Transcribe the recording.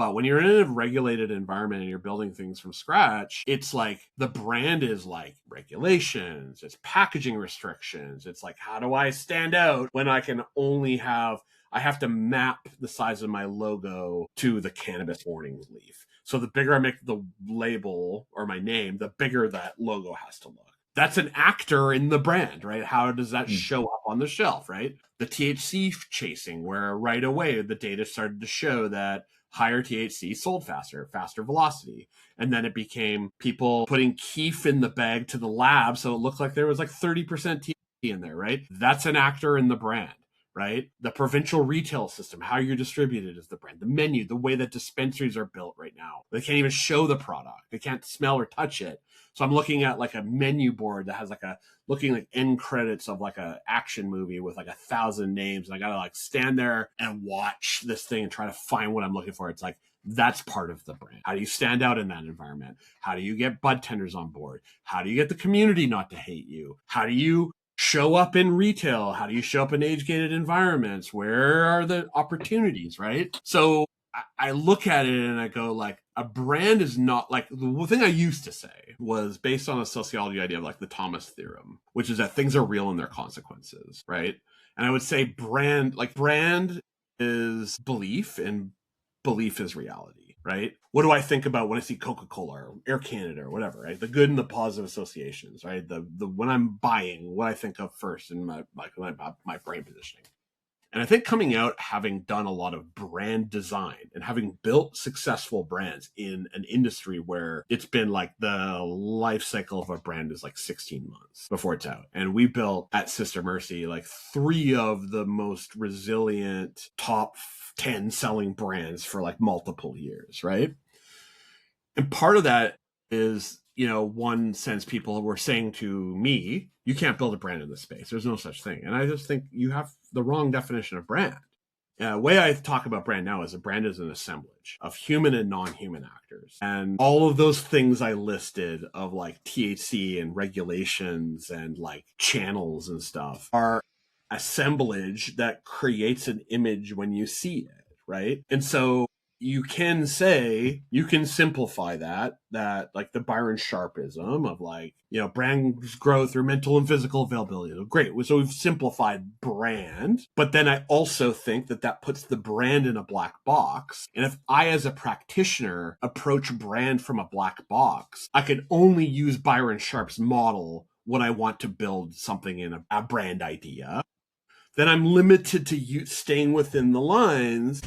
But when you're in a regulated environment and you're building things from scratch, it's like the brand is like regulations, it's packaging restrictions. It's like, how do I stand out when I can only I have to map the size of my logo to the cannabis warning leaf. So the bigger I make the label or my name, the bigger that logo has to look. That's an actor in the brand, right? How does that show up on the shelf, right? The THC chasing, where right away the data started to show that higher THC sold faster velocity. And then it became people putting keef in the bag to the lab, so it looked like there was like 30% THC in there, right? That's an actor in the brand, right? The provincial retail system, how you're distributed is the brand. The menu, the way that dispensaries are built right now. They can't even show the product. They can't smell or touch it. So I'm looking at like a menu board that has like looking like end credits of like a action movie with like 1,000 names. And I got to like stand there and watch this thing and try to find what I'm looking for. It's like, that's part of the brand. How do you stand out in that environment? How do you get budtenders on board? How do you get the community not to hate you? How do you show up in retail? How do you show up in age-gated environments? Where are the opportunities, right? So I look at it and I go like, a brand is not like, the thing I used to say was based on a sociology idea of like the Thomas theorem, which is that things are real and their consequences, right? And I would say brand is belief and belief is reality, right? What do I think about when I see Coca-Cola or Air Canada or whatever, right? The good and the positive associations, right? The when I'm buying, what I think of first in my brain positioning. And I think coming out, having done a lot of brand design and having built successful brands in an industry where it's been like the life cycle of a brand is like 16 months before it's out. And we built at Sister Mercy like 3 of the most resilient top 10 selling brands for like multiple years, right? And part of that is, one sense people were saying to me, you can't build a brand in this space. There's no such thing. And I just think you have the wrong definition of brand. The way I talk about brand now is a brand is an assemblage of human and non-human actors. And all of those things I listed of like THC and regulations and like channels and stuff are assemblage that creates an image when you see it, right? And so you can simplify that like the Byron Sharpism of like, brands grow through mental and physical availability. Great. So we've simplified brand, but then I also think that puts the brand in a black box. And if I, as a practitioner, approach brand from a black box, I can only use Byron Sharp's model when I want to build something in a brand idea. Then I'm limited to staying within the lines.